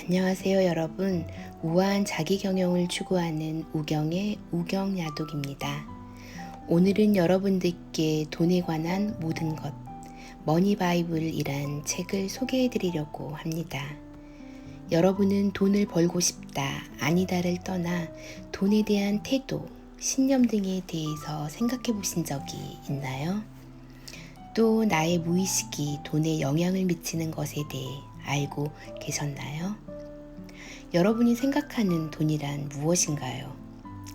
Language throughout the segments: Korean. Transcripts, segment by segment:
안녕하세요 여러분. 우아한 자기경영을 추구하는 우경의 우경야독입니다. 오늘은 여러분들께 돈에 관한 모든 것, 머니바이블이란 책을 소개해 드리려고 합니다. 여러분은 돈을 벌고 싶다, 아니다를 떠나 돈에 대한 태도, 신념 등에 대해서 생각해 보신 적이 있나요? 또 나의 무의식이 돈에 영향을 미치는 것에 대해 알고 계셨나요? 여러분이 생각하는 돈이란 무엇인가요?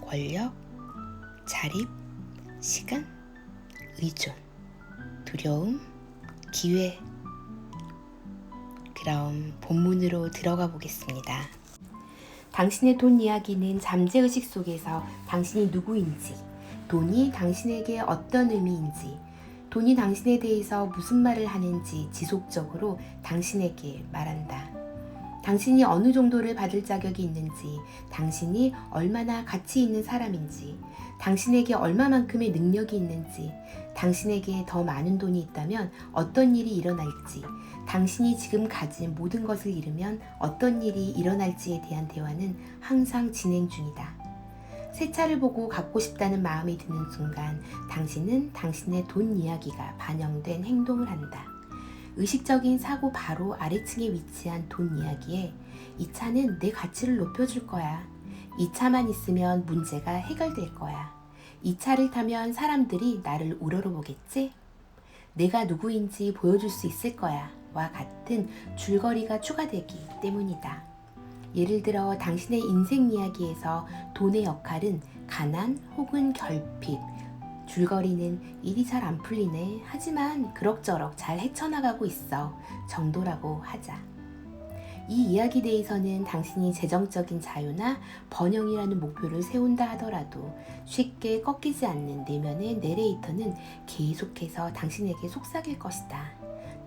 권력, 자립, 시간, 의존, 두려움, 기회. 그럼 본문으로 들어가 보겠습니다. 당신의 돈 이야기는 잠재의식 속에서 당신이 누구인지, 돈이 당신에게 어떤 의미인지, 돈이 당신에 대해서 무슨 말을 하는지 지속적으로 당신에게 말한다. 당신이 어느 정도를 받을 자격이 있는지, 당신이 얼마나 가치 있는 사람인지, 당신에게 얼마만큼의 능력이 있는지, 당신에게 더 많은 돈이 있다면 어떤 일이 일어날지, 당신이 지금 가진 모든 것을 잃으면 어떤 일이 일어날지에 대한 대화는 항상 진행 중이다. 새 차를 보고 갖고 싶다는 마음이 드는 순간 당신은 당신의 돈 이야기가 반영된 행동을 한다. 의식적인 사고 바로 아래층에 위치한 돈 이야기에 이 차는 내 가치를 높여줄 거야. 이 차만 있으면 문제가 해결될 거야. 이 차를 타면 사람들이 나를 우러러보겠지? 내가 누구인지 보여줄 수 있을 거야. 와 같은 줄거리가 추가되기 때문이다. 예를 들어 당신의 인생 이야기에서 돈의 역할은 가난 혹은 결핍, 줄거리는 일이 잘 안 풀리네, 하지만 그럭저럭 잘 헤쳐나가고 있어 정도라고 하자. 이 이야기 내에서는 당신이 재정적인 자유나 번영이라는 목표를 세운다 하더라도 쉽게 꺾이지 않는 내면의 내레이터는 계속해서 당신에게 속삭일 것이다.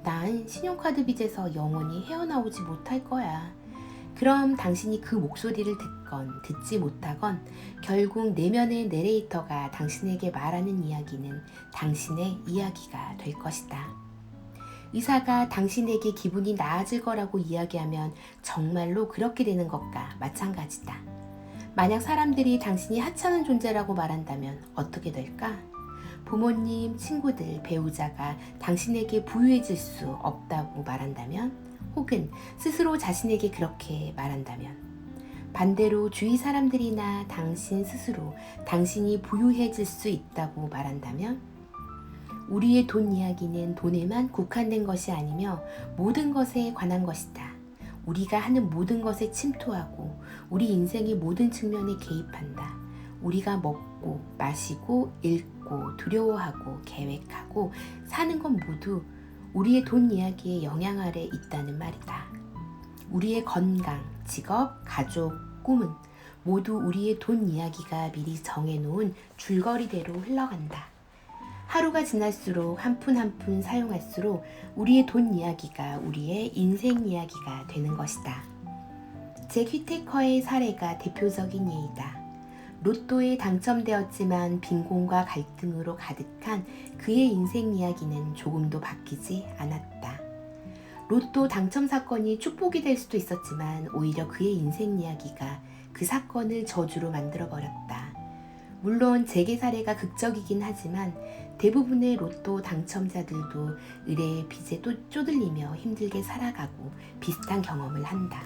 난 신용카드 빚에서 영원히 헤어나오지 못할 거야. 그럼 당신이 그 목소리를 듣건 듣지 못하건 결국 내면의 내레이터가 당신에게 말하는 이야기는 당신의 이야기가 될 것이다. 의사가 당신에게 기분이 나아질 거라고 이야기하면 정말로 그렇게 되는 것과 마찬가지다. 만약 사람들이 당신이 하찮은 존재라고 말한다면 어떻게 될까? 부모님, 친구들, 배우자가 당신에게 부유해질 수 없다고 말한다면, 혹은 스스로 자신에게 그렇게 말한다면, 반대로 주위 사람들이나 당신 스스로 당신이 부유해질 수 있다고 말한다면, 우리의 돈 이야기는 돈에만 국한된 것이 아니며 모든 것에 관한 것이다. 우리가 하는 모든 것에 침투하고 우리 인생의 모든 측면에 개입한다. 우리가 먹고 마시고 읽고 두려워하고 계획하고 사는 건 모두 우리의 돈 이야기의 영향 아래 있다는 말이다. 우리의 건강, 직업, 가족, 꿈은 모두 우리의 돈 이야기가 미리 정해놓은 줄거리대로 흘러간다. 하루가 지날수록 한 푼 한 푼 사용할수록 우리의 돈 이야기가 우리의 인생 이야기가 되는 것이다. 잭 휘테커의 사례가 대표적인 예이다. 로또에 당첨되었지만 빈곤과 갈등으로 가득한 그의 인생 이야기는 조금도 바뀌지 않았다. 로또 당첨 사건이 축복이 될 수도 있었지만 오히려 그의 인생 이야기가 그 사건을 저주로 만들어버렸다. 물론 잭의 사례가 극적이긴 하지만 대부분의 로또 당첨자들도 의뢰의 빚에 쪼들리며 힘들게 살아가고 비슷한 경험을 한다.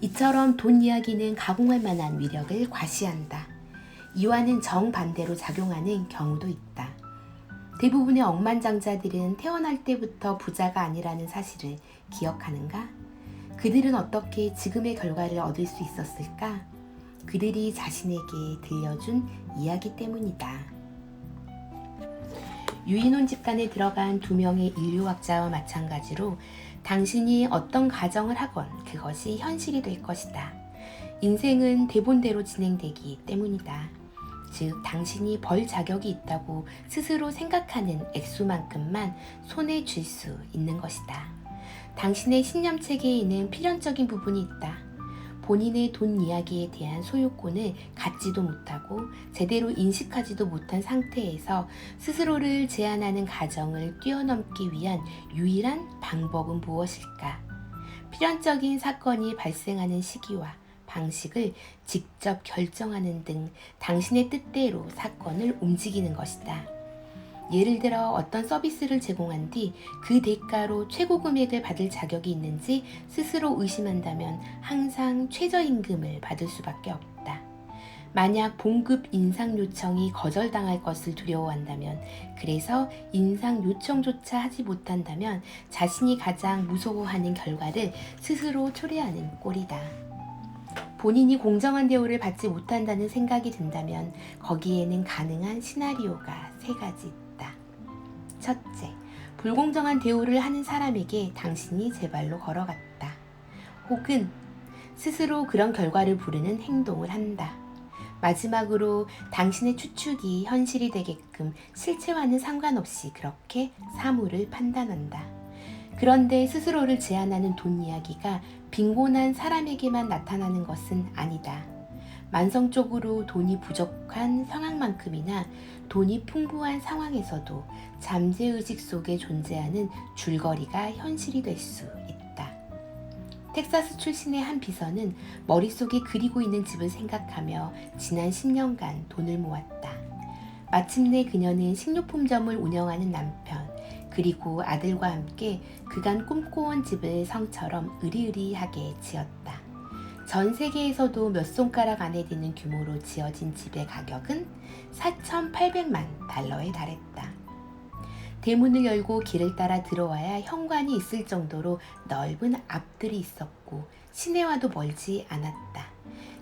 이처럼 돈 이야기는 가공할 만한 위력을 과시한다. 이와는 정반대로 작용하는 경우도 있다. 대부분의 억만장자들은 태어날 때부터 부자가 아니라는 사실을 기억하는가? 그들은 어떻게 지금의 결과를 얻을 수 있었을까? 그들이 자신에게 들려준 이야기 때문이다. 유인원 집단에 들어간 2명의 인류학자와 마찬가지로 당신이 어떤 가정을 하건 그것이 현실이 될 것이다. 인생은 대본대로 진행되기 때문이다. 즉, 당신이 벌 자격이 있다고 스스로 생각하는 액수만큼만 손에 쥘 수 있는 것이다. 당신의 신념체계에는 필연적인 부분이 있다. 본인의 돈 이야기에 대한 소유권을 갖지도 못하고 제대로 인식하지도 못한 상태에서 스스로를 제한하는 가정을 뛰어넘기 위한 유일한 방법은 무엇일까? 필연적인 사건이 발생하는 시기와 방식을 직접 결정하는 등 당신의 뜻대로 사건을 움직이는 것이다. 예를 들어 어떤 서비스를 제공한 뒤 그 대가로 최고 금액을 받을 자격이 있는지 스스로 의심한다면 항상 최저임금을 받을 수밖에 없다. 만약 봉급 인상 요청이 거절당할 것을 두려워한다면, 그래서 인상 요청조차 하지 못한다면 자신이 가장 무서워하는 결과를 스스로 초래하는 꼴이다. 본인이 공정한 대우를 받지 못한다는 생각이 든다면 거기에는 가능한 시나리오가 3가지 있다. 첫째, 불공정한 대우를 하는 사람에게 당신이 제 발로 걸어갔다. 혹은 스스로 그런 결과를 부르는 행동을 한다. 마지막으로 당신의 추측이 현실이 되게끔 실체와는 상관없이 그렇게 사물을 판단한다. 그런데 스스로를 제한하는 돈 이야기가 빈곤한 사람에게만 나타나는 것은 아니다. 만성적으로 돈이 부족한 상황만큼이나 돈이 풍부한 상황에서도 잠재의식 속에 존재하는 줄거리가 현실이 될 수 있다. 텍사스 출신의 한 비서는 머릿속에 그리고 있는 집을 생각하며 지난 10년간 돈을 모았다. 마침내 그녀는 식료품점을 운영하는 남편, 그리고 아들과 함께 그간 꿈꿔온 집을 성처럼 으리으리하게 지었다. 전 세계에서도 몇 손가락 안에 드는 규모로 지어진 집의 가격은 4,800만 달러에 달했다. 대문을 열고 길을 따라 들어와야 현관이 있을 정도로 넓은 앞들이 있었고 시내와도 멀지 않았다.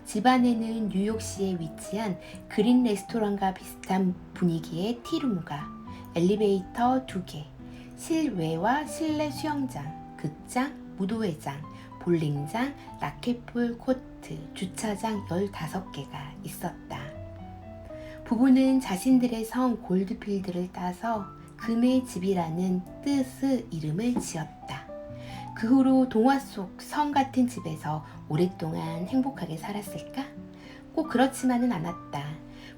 집 안에는 뉴욕시에 위치한 그린 레스토랑과 비슷한 분위기의 티룸과 엘리베이터 2개, 실외와 실내 수영장, 극장, 무도회장, 볼링장, 라켓볼 코트, 주차장 15개가 있었다. 부부는 자신들의 성 골드필드를 따서 금의 집이라는 뜻의 이름을 지었다. 그 후로 동화 속 성 같은 집에서 오랫동안 행복하게 살았을까? 꼭 그렇지만은 않았다.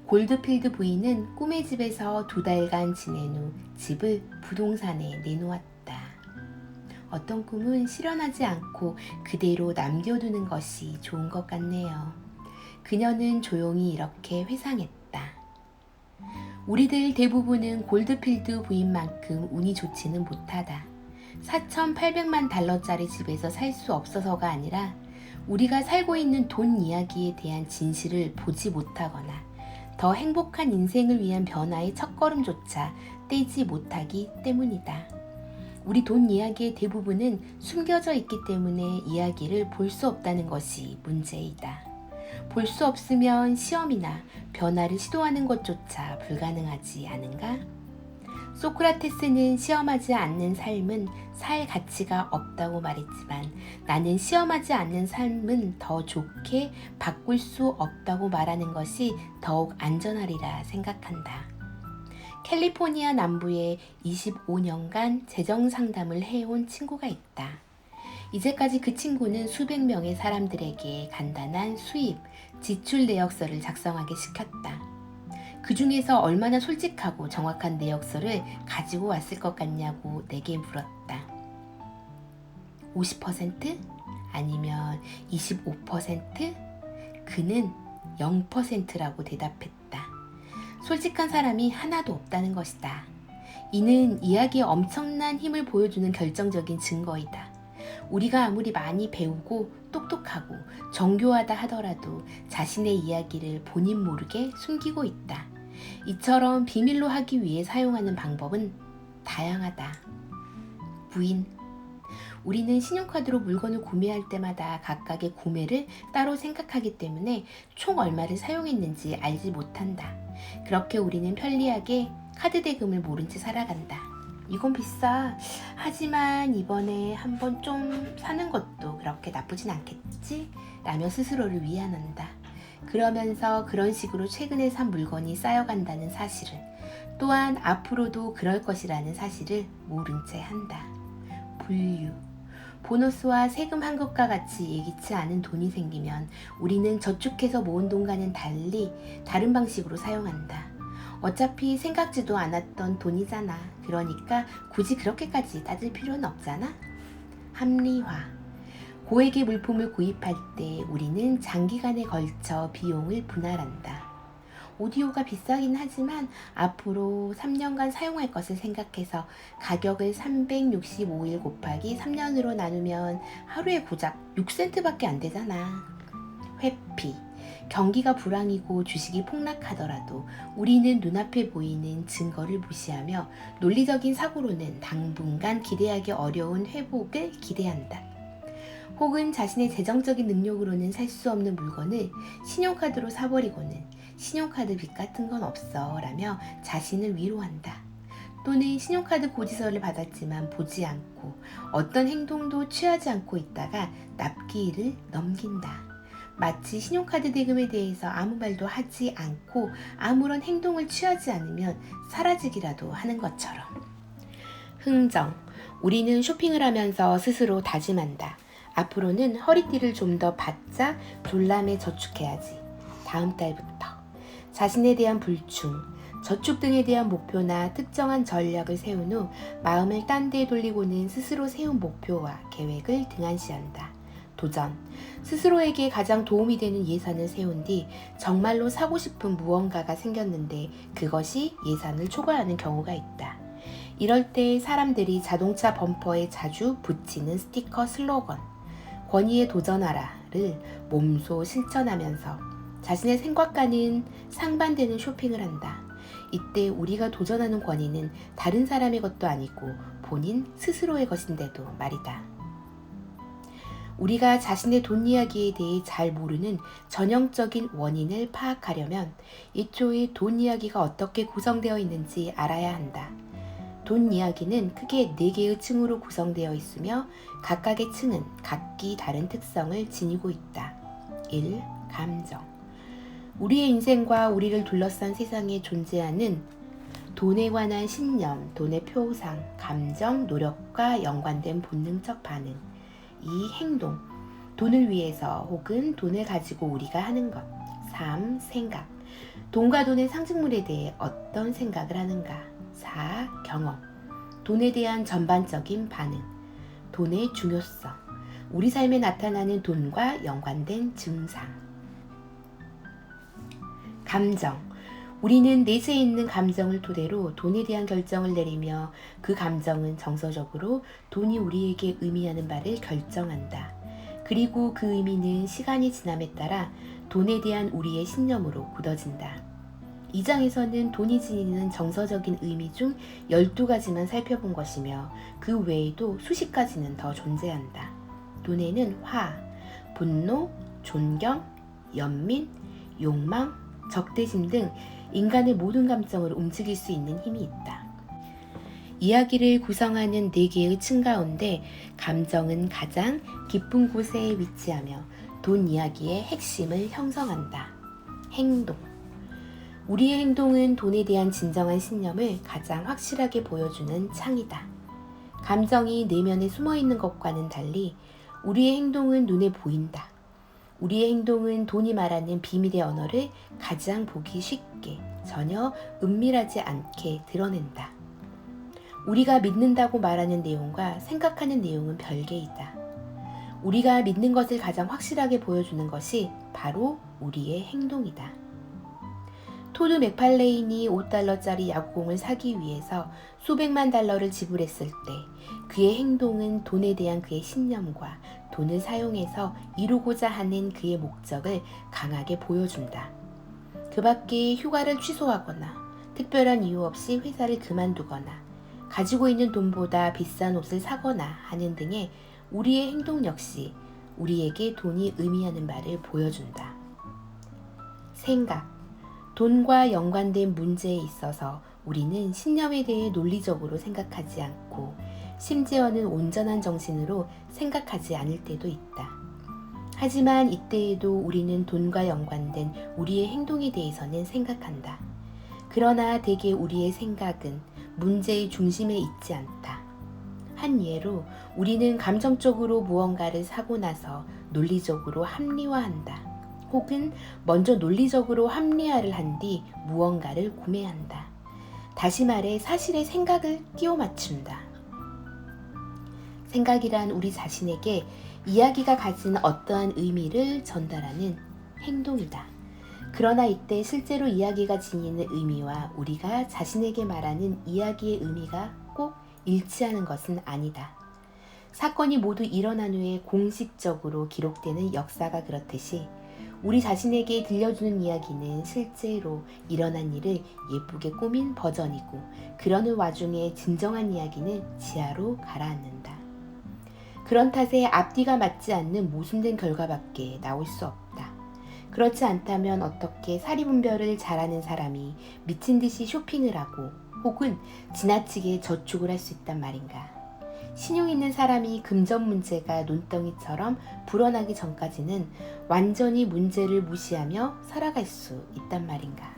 골드필드 부인은 꿈의 집에서 2달간 지낸 후 집을 부동산에 내놓았다. 어떤 꿈은 실현하지 않고 그대로 남겨두는 것이 좋은 것 같네요. 그녀는 조용히 이렇게 회상했다. 우리들 대부분은 골드필드 부인만큼 운이 좋지는 못하다. 4,800만 달러짜리 집에서 살 수 없어서가 아니라 우리가 살고 있는 돈 이야기에 대한 진실을 보지 못하거나 더 행복한 인생을 위한 변화의 첫걸음조차 떼지 못하기 때문이다. 우리 돈 이야기의 대부분은 숨겨져 있기 때문에 이야기를 볼 수 없다는 것이 문제이다. 볼 수 없으면 시험이나 변화를 시도하는 것조차 불가능하지 않은가? 소크라테스는 시험하지 않는 삶은 살 가치가 없다고 말했지만 나는 시험하지 않는 삶은 더 좋게 바꿀 수 없다고 말하는 것이 더욱 안전하리라 생각한다. 캘리포니아 남부에 25년간 재정 상담을 해온 친구가 있다. 이제까지 그 친구는 수백 명의 사람들에게 간단한 수입, 지출 내역서를 작성하게 시켰다. 그 중에서 얼마나 솔직하고 정확한 내역서를 가지고 왔을 것 같냐고 내게 물었다. 50%? 아니면 25%? 그는 0%라고 대답했다. 솔직한 사람이 하나도 없다는 것이다. 이는 이야기에 엄청난 힘을 보여주는 결정적인 증거이다. 우리가 아무리 많이 배우고 똑똑하고 정교하다 하더라도 자신의 이야기를 본인 모르게 숨기고 있다. 이처럼 비밀로 하기 위해 사용하는 방법은 다양하다. 부인, 우리는 신용카드로 물건을 구매할 때마다 각각의 구매를 따로 생각하기 때문에 총 얼마를 사용했는지 알지 못한다. 그렇게 우리는 편리하게 카드 대금을 모른 채 살아간다. 이건 비싸. 하지만 이번에 한번 좀 사는 것도 그렇게 나쁘진 않겠지? 라며 스스로를 위안한다. 그러면서 그런 식으로 최근에 산 물건이 쌓여간다는 사실을, 또한 앞으로도 그럴 것이라는 사실을 모른 채 한다. 분류. 보너스와 세금 환급과 같이 예기치 않은 돈이 생기면 우리는 저축해서 모은 돈과는 달리 다른 방식으로 사용한다. 어차피 생각지도 않았던 돈이잖아. 그러니까 굳이 그렇게까지 따질 필요는 없잖아. 합리화. 고액의 물품을 구입할 때 우리는 장기간에 걸쳐 비용을 분할한다. 오디오가 비싸긴 하지만 앞으로 3년간 사용할 것을 생각해서 가격을 365일 곱하기 3년으로 나누면 하루에 고작 6센트밖에 안 되잖아. 회피. 경기가 불황이고 주식이 폭락하더라도 우리는 눈앞에 보이는 증거를 무시하며 논리적인 사고로는 당분간 기대하기 어려운 회복을 기대한다. 혹은 자신의 재정적인 능력으로는 살 수 없는 물건을 신용카드로 사버리고는 신용카드 빚 같은 건 없어 라며 자신을 위로한다. 또는 신용카드 고지서를 받았지만 보지 않고 어떤 행동도 취하지 않고 있다가 납기일을 넘긴다. 마치 신용카드 대금에 대해서 아무 말도 하지 않고 아무런 행동을 취하지 않으면 사라지기라도 하는 것처럼. 흥정. 우리는 쇼핑을 하면서 스스로 다짐한다. 앞으로는 허리띠를 좀 더 바짝 졸라매 저축해야지. 다음 달부터. 자신에 대한 불충, 저축 등에 대한 목표나 특정한 전략을 세운 후 마음을 딴 데 돌리고는 스스로 세운 목표와 계획을 등한시한다. 도전. 스스로에게 가장 도움이 되는 예산을 세운 뒤 정말로 사고 싶은 무언가가 생겼는데 그것이 예산을 초과하는 경우가 있다. 이럴 때 사람들이 자동차 범퍼에 자주 붙이는 스티커 슬로건 권위에 도전하라를 몸소 실천하면서 자신의 생각과는 상반되는 쇼핑을 한다. 이때 우리가 도전하는 권위는 다른 사람의 것도 아니고 본인 스스로의 것인데도 말이다. 우리가 자신의 돈 이야기에 대해 잘 모르는 전형적인 원인을 파악하려면 애초에 돈 이야기가 어떻게 구성되어 있는지 알아야 한다. 돈 이야기는 크게 4개의 층으로 구성되어 있으며 각각의 층은 각기 다른 특성을 지니고 있다. 1. 감정. 우리의 인생과 우리를 둘러싼 세상에 존재하는 돈에 관한 신념, 돈의 표상, 감정, 노력과 연관된 본능적 반응. 2. 행동. 돈을 위해서 혹은 돈을 가지고 우리가 하는 것. 3. 생각. 돈과 돈의 상징물에 대해 어떤 생각을 하는가. 4. 경험. 돈에 대한 전반적인 반응. 돈의 중요성. 우리 삶에 나타나는 돈과 연관된 증상. 감정. 우리는 내재해 있는 감정을 토대로 돈에 대한 결정을 내리며 그 감정은 정서적으로 돈이 우리에게 의미하는 바를 결정한다. 그리고 그 의미는 시간이 지남에 따라 돈에 대한 우리의 신념으로 굳어진다. 이 장에서는 돈이 지니는 정서적인 의미 중 12가지만 살펴본 것이며 그 외에도 수십 가지는 더 존재한다. 돈에는 화, 분노, 존경, 연민, 욕망, 적대심 등 인간의 모든 감정을 움직일 수 있는 힘이 있다. 이야기를 구성하는 4개의 층 가운데 감정은 가장 깊은 곳에 위치하며 돈 이야기의 핵심을 형성한다. 행동. 우리의 행동은 돈에 대한 진정한 신념을 가장 확실하게 보여주는 창이다. 감정이 내면에 숨어있는 것과는 달리 우리의 행동은 눈에 보인다. 우리의 행동은 돈이 말하는 비밀의 언어를 가장 보기 쉽게, 전혀 은밀하지 않게 드러낸다. 우리가 믿는다고 말하는 내용과 생각하는 내용은 별개이다. 우리가 믿는 것을 가장 확실하게 보여주는 것이 바로 우리의 행동이다. 토드 맥팔레인이 $5짜리 야구공을 사기 위해서 수백만 달러를 지불했을 때 그의 행동은 돈에 대한 그의 신념과 돈을 사용해서 이루고자 하는 그의 목적을 강하게 보여준다. 그 밖에 휴가를 취소하거나 특별한 이유 없이 회사를 그만두거나 가지고 있는 돈보다 비싼 옷을 사거나 하는 등의 우리의 행동 역시 우리에게 돈이 의미하는 바를 보여준다. 생각. 돈과 연관된 문제에 있어서 우리는 신념에 대해 논리적으로 생각하지 않고 심지어는 온전한 정신으로 생각하지 않을 때도 있다. 하지만 이때에도 우리는 돈과 연관된 우리의 행동에 대해서는 생각한다. 그러나 대개 우리의 생각은 문제의 중심에 있지 않다. 한 예로 우리는 감정적으로 무언가를 사고 나서 논리적으로 합리화한다. 혹은 먼저 논리적으로 합리화를 한 뒤 무언가를 구매한다. 다시 말해 사실의 생각을 끼워 맞춘다. 생각이란 우리 자신에게 이야기가 가진 어떠한 의미를 전달하는 행동이다. 그러나 이때 실제로 이야기가 지니는 의미와 우리가 자신에게 말하는 이야기의 의미가 꼭 일치하는 것은 아니다. 사건이 모두 일어난 후에 공식적으로 기록되는 역사가 그렇듯이 우리 자신에게 들려주는 이야기는 실제로 일어난 일을 예쁘게 꾸민 버전이고 그러는 와중에 진정한 이야기는 지하로 가라앉는다. 그런 탓에 앞뒤가 맞지 않는 모순된 결과밖에 나올 수 없다. 그렇지 않다면 어떻게 사리분별을 잘하는 사람이 미친 듯이 쇼핑을 하고 혹은 지나치게 저축을 할 수 있단 말인가. 신용 있는 사람이 금전 문제가 논덩이처럼 불어나기 전까지는 완전히 문제를 무시하며 살아갈 수 있단 말인가.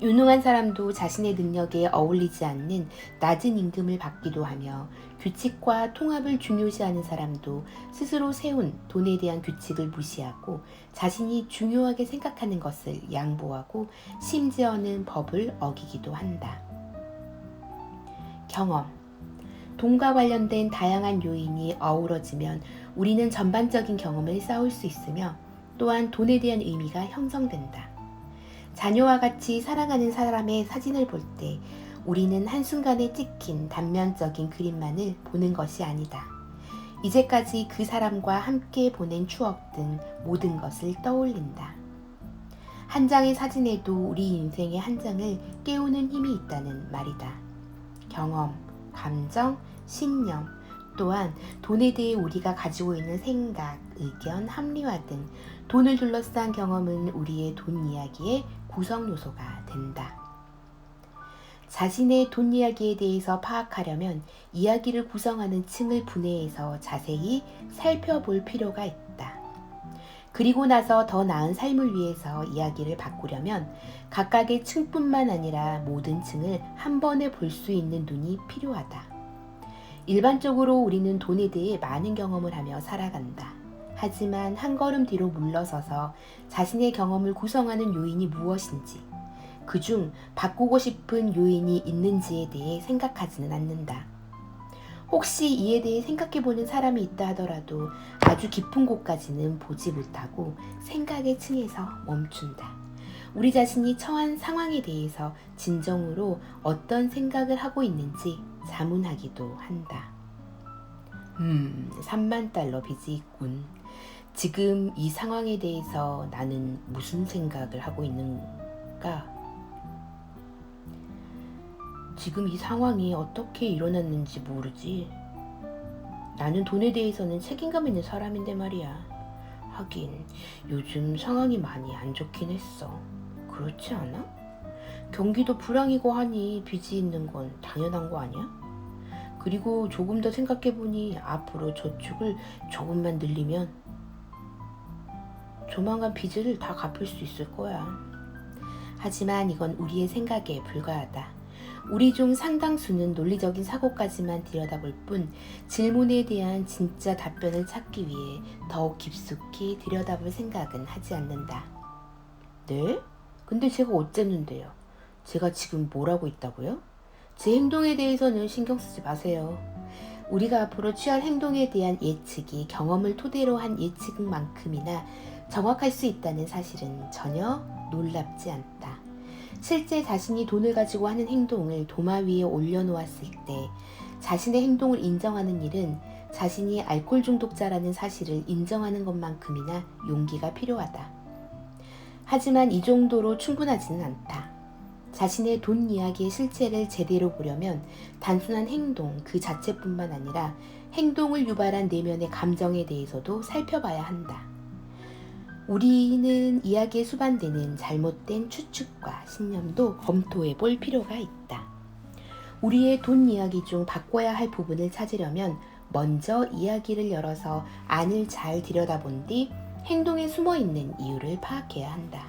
유능한 사람도 자신의 능력에 어울리지 않는 낮은 임금을 받기도 하며 규칙과 통합을 중요시하는 사람도 스스로 세운 돈에 대한 규칙을 무시하고 자신이 중요하게 생각하는 것을 양보하고 심지어는 법을 어기기도 한다. 경험. 돈과 관련된 다양한 요인이 어우러지면 우리는 전반적인 경험을 쌓을 수 있으며 또한 돈에 대한 의미가 형성된다. 자녀와 같이 사랑하는 사람의 사진을 볼 때 우리는 한순간에 찍힌 단면적인 그림만을 보는 것이 아니다. 이제까지 그 사람과 함께 보낸 추억 등 모든 것을 떠올린다. 한 장의 사진에도 우리 인생의 한 장을 깨우는 힘이 있다는 말이다. 경험, 감정, 신념, 또한 돈에 대해 우리가 가지고 있는 생각, 의견, 합리화 등 돈을 둘러싼 경험은 우리의 돈 이야기의 구성 요소가 된다. 자신의 돈 이야기에 대해서 파악하려면 이야기를 구성하는 층을 분해해서 자세히 살펴볼 필요가 있다. 그리고 나서 더 나은 삶을 위해서 이야기를 바꾸려면 각각의 층뿐만 아니라 모든 층을 한 번에 볼 수 있는 눈이 필요하다. 일반적으로 우리는 돈에 대해 많은 경험을 하며 살아간다. 하지만 한 걸음 뒤로 물러서서 자신의 경험을 구성하는 요인이 무엇인지, 그중 바꾸고 싶은 요인이 있는지에 대해 생각하지는 않는다. 혹시 이에 대해 생각해보는 사람이 있다 하더라도 아주 깊은 곳까지는 보지 못하고 생각의 층에서 멈춘다. 우리 자신이 처한 상황에 대해서 진정으로 어떤 생각을 하고 있는지 자문하기도 한다. 3만 달러 빚이 있군. 지금 이 상황에 대해서 나는 무슨 생각을 하고 있는가? 지금 이 상황이 어떻게 일어났는지 모르지. 나는 돈에 대해서는 책임감 있는 사람인데 말이야. 하긴 요즘 상황이 많이 안 좋긴 했어. 그렇지 않아? 경기도 불황이고 하니 빚이 있는 건 당연한 거 아니야? 그리고 조금 더 생각해보니 앞으로 저축을 조금만 늘리면 조만간 빚을 다 갚을 수 있을 거야. 하지만 이건 우리의 생각에 불과하다. 우리 중 상당수는 논리적인 사고까지만 들여다볼 뿐 질문에 대한 진짜 답변을 찾기 위해 더욱 깊숙이 들여다볼 생각은 하지 않는다. 네? 근데 제가 어쨌는데요? 제가 지금 뭘 하고 있다고요? 제 행동에 대해서는 신경 쓰지 마세요. 우리가 앞으로 취할 행동에 대한 예측이 경험을 토대로 한 예측만큼이나 정확할 수 있다는 사실은 전혀 놀랍지 않다. 실제 자신이 돈을 가지고 하는 행동을 도마 위에 올려놓았을 때 자신의 행동을 인정하는 일은 자신이 알코올 중독자라는 사실을 인정하는 것만큼이나 용기가 필요하다. 하지만 이 정도로 충분하지는 않다. 자신의 돈 이야기의 실체를 제대로 보려면 단순한 행동 그 자체뿐만 아니라 행동을 유발한 내면의 감정에 대해서도 살펴봐야 한다. 우리는 이야기에 수반되는 잘못된 추측과 신념도 검토해 볼 필요가 있다. 우리의 돈 이야기 중 바꿔야 할 부분을 찾으려면 먼저 이야기를 열어서 안을 잘 들여다본 뒤 행동에 숨어있는 이유를 파악해야 한다.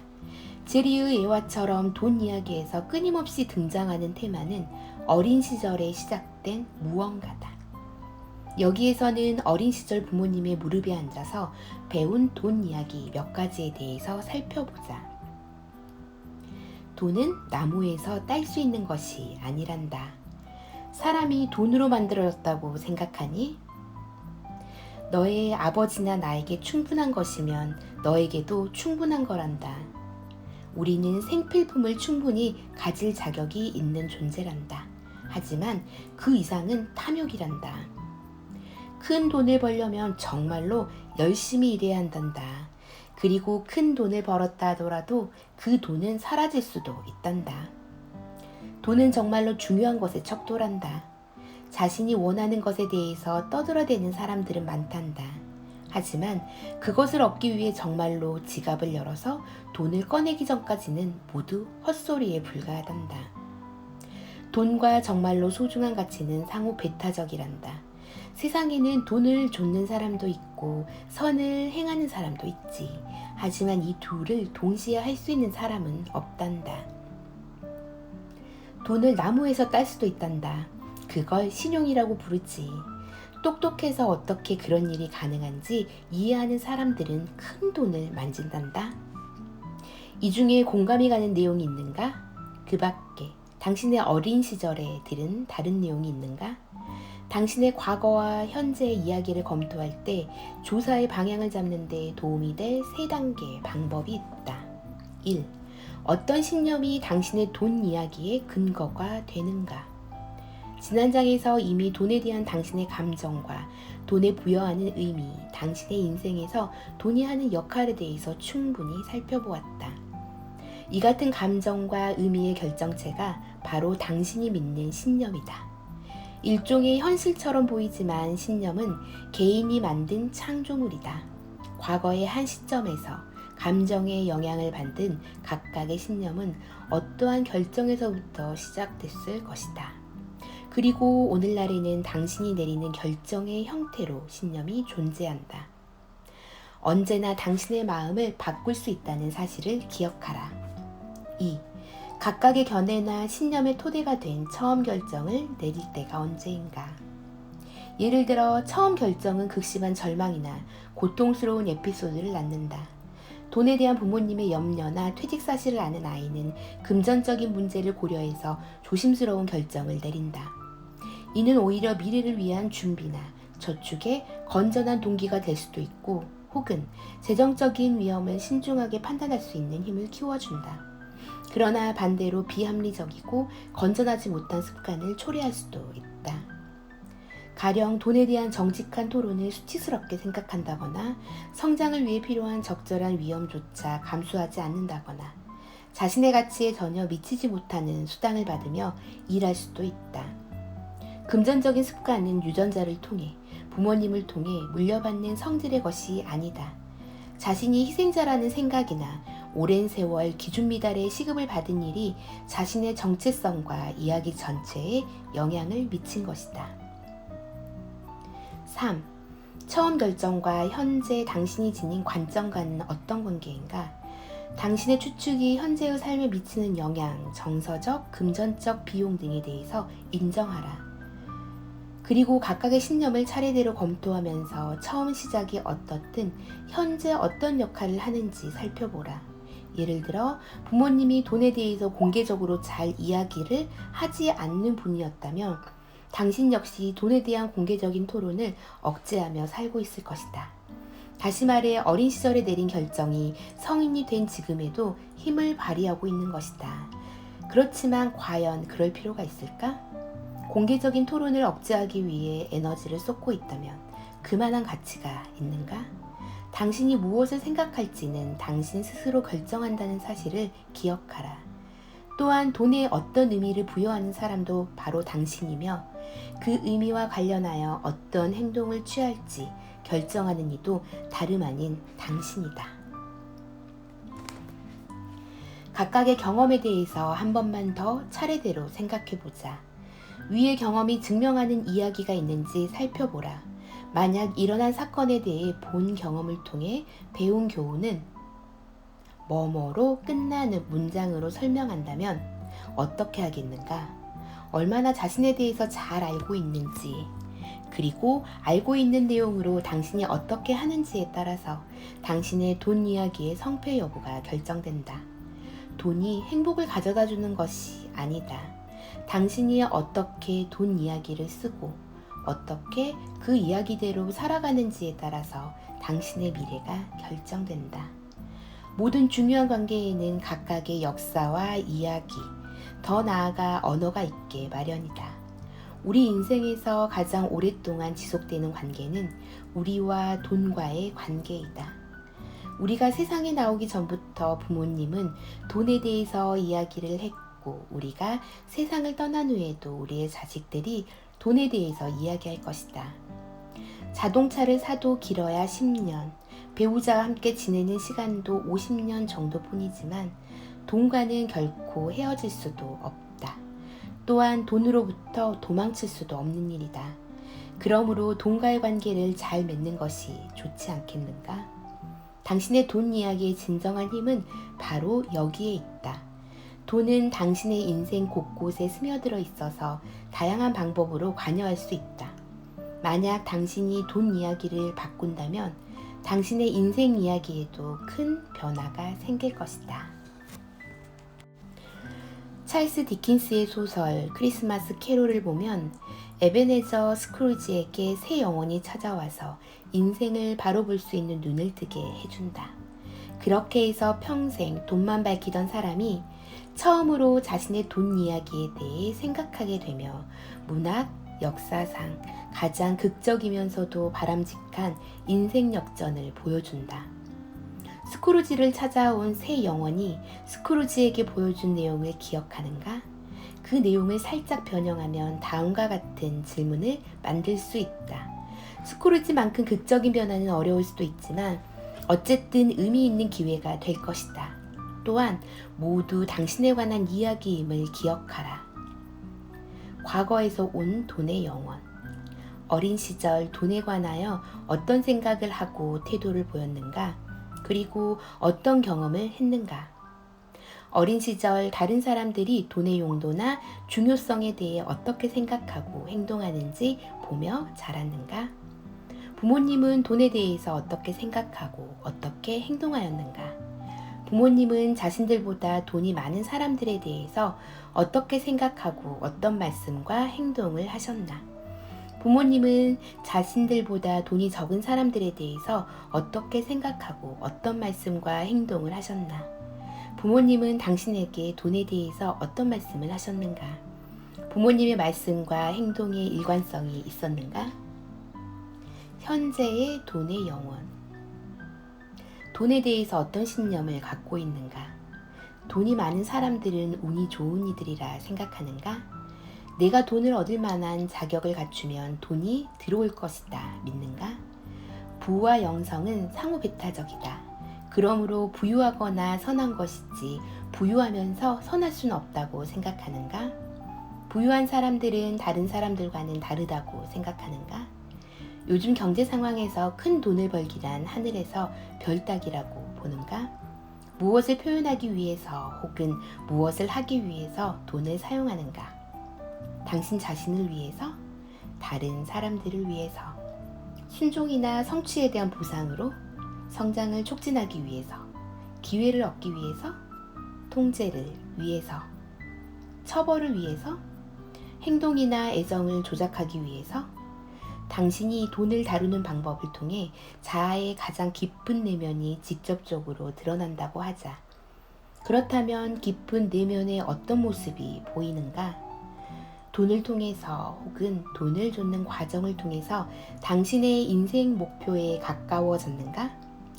제리의 예화처럼 돈 이야기에서 끊임없이 등장하는 테마는 어린 시절에 시작된 무언가다. 여기에서는 어린 시절 부모님의 무릎에 앉아서 배운 돈 이야기 몇 가지에 대해서 살펴보자. 돈은 나무에서 딸 수 있는 것이 아니란다. 사람이 돈으로 만들어졌다고 생각하니? 너의 아버지나 나에게 충분한 것이면 너에게도 충분한 거란다. 우리는 생필품을 충분히 가질 자격이 있는 존재란다. 하지만 그 이상은 탐욕이란다. 큰 돈을 벌려면 정말로 열심히 일해야 한단다. 그리고 큰 돈을 벌었다 하더라도 그 돈은 사라질 수도 있단다. 돈은 정말로 중요한 것에 척도란다. 자신이 원하는 것에 대해서 떠들어대는 사람들은 많단다. 하지만 그것을 얻기 위해 정말로 지갑을 열어서 돈을 꺼내기 전까지는 모두 헛소리에 불과하단다. 돈과 정말로 소중한 가치는 상호 배타적이란다. 세상에는 돈을 좇는 사람도 있고 선을 행하는 사람도 있지. 하지만 이 둘을 동시에 할 수 있는 사람은 없단다. 돈을 나무에서 딸 수도 있단다. 그걸 신용이라고 부르지. 똑똑해서 어떻게 그런 일이 가능한지 이해하는 사람들은 큰 돈을 만진단다. 이 중에 공감이 가는 내용이 있는가? 그 밖에 당신의 어린 시절에 들은 다른 내용이 있는가? 당신의 과거와 현재의 이야기를 검토할 때 조사의 방향을 잡는 데 도움이 될 3단계 방법이 있다. 1. 어떤 신념이 당신의 돈 이야기의 근거가 되는가? 지난 장에서 이미 돈에 대한 당신의 감정과 돈에 부여하는 의미, 당신의 인생에서 돈이 하는 역할에 대해서 충분히 살펴보았다. 이 같은 감정과 의미의 결정체가 바로 당신이 믿는 신념이다. 일종의 현실처럼 보이지만 신념은 개인이 만든 창조물이다. 과거의 한 시점에서 감정의 영향을 받은 각각의 신념은 어떠한 결정에서부터 시작됐을 것이다. 그리고 오늘날에는 당신이 내리는 결정의 형태로 신념이 존재한다. 언제나 당신의 마음을 바꿀 수 있다는 사실을 기억하라. 2. 각각의 견해나 신념의 토대가 된 처음 결정을 내릴 때가 언제인가? 예를 들어 처음 결정은 극심한 절망이나 고통스러운 에피소드를 낳는다. 돈에 대한 부모님의 염려나 퇴직 사실을 아는 아이는 금전적인 문제를 고려해서 조심스러운 결정을 내린다. 이는 오히려 미래를 위한 준비나 저축에 건전한 동기가 될 수도 있고 혹은 재정적인 위험을 신중하게 판단할 수 있는 힘을 키워준다. 그러나 반대로 비합리적이고 건전하지 못한 습관을 초래할 수도 있다. 가령 돈에 대한 정직한 토론을 수치스럽게 생각한다거나 성장을 위해 필요한 적절한 위험조차 감수하지 않는다거나 자신의 가치에 전혀 미치지 못하는 수당을 받으며 일할 수도 있다. 금전적인 습관은 유전자를 통해 부모님을 통해 물려받는 성질의 것이 아니다. 자신이 희생자라는 생각이나 오랜 세월 기준 미달의 시급을 받은 일이 자신의 정체성과 이야기 전체에 영향을 미친 것이다. 3. 처음 결정과 현재 당신이 지닌 관점과는 어떤 관계인가? 당신의 추측이 현재의 삶에 미치는 영향, 정서적, 금전적 비용 등에 대해서 인정하라. 그리고 각각의 신념을 차례대로 검토하면서 처음 시작이 어떻든 현재 어떤 역할을 하는지 살펴보라. 예를 들어 부모님이 돈에 대해서 공개적으로 잘 이야기를 하지 않는 분이었다면 당신 역시 돈에 대한 공개적인 토론을 억제하며 살고 있을 것이다. 다시 말해 어린 시절에 내린 결정이 성인이 된 지금에도 힘을 발휘하고 있는 것이다. 그렇지만 과연 그럴 필요가 있을까? 공개적인 토론을 억제하기 위해 에너지를 쏟고 있다면 그만한 가치가 있는가? 당신이 무엇을 생각할지는 당신 스스로 결정한다는 사실을 기억하라. 또한 돈에 어떤 의미를 부여하는 사람도 바로 당신이며 그 의미와 관련하여 어떤 행동을 취할지 결정하는 이도 다름 아닌 당신이다. 각각의 경험에 대해서 한 번만 더 차례대로 생각해보자. 위의 경험이 증명하는 이야기가 있는지 살펴보라. 만약 일어난 사건에 대해 본 경험을 통해 배운 교훈은 뭐뭐로 끝나는 문장으로 설명한다면 어떻게 하겠는가? 얼마나 자신에 대해서 잘 알고 있는지, 그리고 알고 있는 내용으로 당신이 어떻게 하는지에 따라서 당신의 돈 이야기의 성패 여부가 결정된다. 돈이 행복을 가져다 주는 것이 아니다. 당신이 어떻게 돈 이야기를 쓰고 어떻게 그 이야기대로 살아가는지에 따라서 당신의 미래가 결정된다. 모든 중요한 관계에는 각각의 역사와 이야기, 더 나아가 언어가 있게 마련이다. 우리 인생에서 가장 오랫동안 지속되는 관계는 우리와 돈과의 관계이다. 우리가 세상에 나오기 전부터 부모님은 돈에 대해서 이야기를 했고, 우리가 세상을 떠난 후에도 우리의 자식들이 돈에 대해서 이야기할 것이다. 자동차를 사도 길어야 10년, 배우자와 함께 지내는 시간도 50년 정도뿐이지만 돈과는 결코 헤어질 수도 없다. 또한 돈으로부터 도망칠 수도 없는 일이다. 그러므로 돈과의 관계를 잘 맺는 것이 좋지 않겠는가? 당신의 돈 이야기의 진정한 힘은 바로 여기에 있다. 돈은 당신의 인생 곳곳에 스며들어 있어서 다양한 방법으로 관여할 수 있다. 만약 당신이 돈 이야기를 바꾼다면 당신의 인생 이야기에도 큰 변화가 생길 것이다. 찰스 디킨스의 소설 크리스마스 캐롤을 보면 에베네저 스크루지에게 새 영혼이 찾아와서 인생을 바로 볼 수 있는 눈을 뜨게 해준다. 그렇게 해서 평생 돈만 밝히던 사람이 처음으로 자신의 돈 이야기에 대해 생각하게 되며 문학, 역사상 가장 극적이면서도 바람직한 인생 역전을 보여준다. 스크루지를 찾아온 새 영혼이 스크루지에게 보여준 내용을 기억하는가? 그 내용을 살짝 변형하면 다음과 같은 질문을 만들 수 있다. 스크루지만큼 극적인 변화는 어려울 수도 있지만 어쨌든 의미 있는 기회가 될 것이다. 또한 모두 당신에 관한 이야기임을 기억하라. 과거에서 온 돈의 영혼. 어린 시절 돈에 관하여 어떤 생각을 하고 태도를 보였는가? 그리고 어떤 경험을 했는가? 어린 시절 다른 사람들이 돈의 용도나 중요성에 대해 어떻게 생각하고 행동하는지 보며 자랐는가? 부모님은 돈에 대해서 어떻게 생각하고 어떻게 행동하였는가? 부모님은 자신들보다 돈이 많은 사람들에 대해서 어떻게 생각하고 어떤 말씀과 행동을 하셨나? 부모님은 자신들보다 돈이 적은 사람들에 대해서 어떻게 생각하고 어떤 말씀과 행동을 하셨나? 부모님은 당신에게 돈에 대해서 어떤 말씀을 하셨는가? 부모님의 말씀과 행동의 일관성이 있었는가? 현재의 돈의 영혼. 돈에 대해서 어떤 신념을 갖고 있는가? 돈이 많은 사람들은 운이 좋은 이들이라 생각하는가? 내가 돈을 얻을 만한 자격을 갖추면 돈이 들어올 것이다 믿는가? 부와 영성은 상호 배타적이다. 그러므로 부유하거나 선한 것이지 부유하면서 선할 수는 없다고 생각하는가? 부유한 사람들은 다른 사람들과는 다르다고 생각하는가? 요즘 경제 상황에서 큰 돈을 벌기란 하늘에서 별 따기라고 보는가? 무엇을 표현하기 위해서 혹은 무엇을 하기 위해서 돈을 사용하는가? 당신 자신을 위해서? 다른 사람들을 위해서? 순종이나 성취에 대한 보상으로? 성장을 촉진하기 위해서? 기회를 얻기 위해서? 통제를 위해서? 처벌을 위해서? 행동이나 애정을 조작하기 위해서? 당신이 돈을 다루는 방법을 통해 자아의 가장 깊은 내면이 직접적으로 드러난다고 하자. 그렇다면 깊은 내면의 어떤 모습이 보이는가? 돈을 통해서 혹은 돈을 쫓는 과정을 통해서 당신의 인생 목표에 가까워졌는가?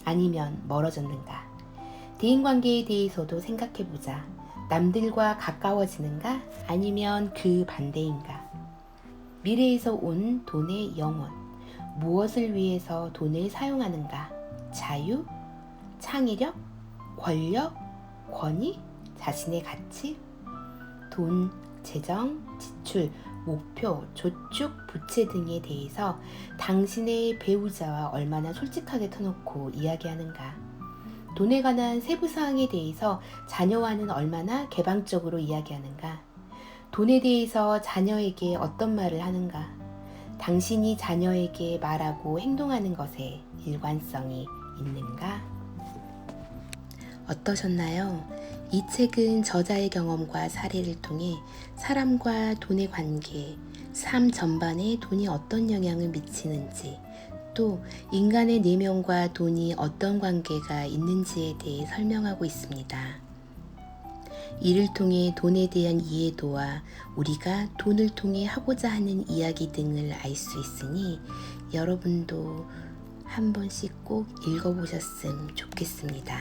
아니면 멀어졌는가? 대인관계에 대해서도 생각해보자. 남들과 가까워지는가? 아니면 그 반대인가? 미래에서 온 돈의 영혼. 무엇을 위해서 돈을 사용하는가? 자유? 창의력? 권력? 권위? 자신의 가치? 돈, 재정, 지출, 목표, 저축, 부채 등에 대해서 당신의 배우자와 얼마나 솔직하게 터놓고 이야기하는가? 돈에 관한 세부 사항에 대해서 자녀와는 얼마나 개방적으로 이야기하는가? 돈에 대해서 자녀에게 어떤 말을 하는가? 당신이 자녀에게 말하고 행동하는 것에 일관성이 있는가? 어떠셨나요? 이 책은 저자의 경험과 사례를 통해 사람과 돈의 관계, 삶 전반에 돈이 어떤 영향을 미치는지, 또 인간의 내면과 돈이 어떤 관계가 있는지에 대해 설명하고 있습니다. 이를 통해 돈에 대한 이해도와 우리가 돈을 통해 하고자 하는 이야기 등을 알 수 있으니 여러분도 한 번씩 꼭 읽어보셨으면 좋겠습니다.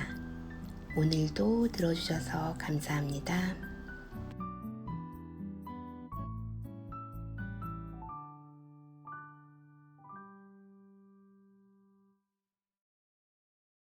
오늘도 들어주셔서 감사합니다.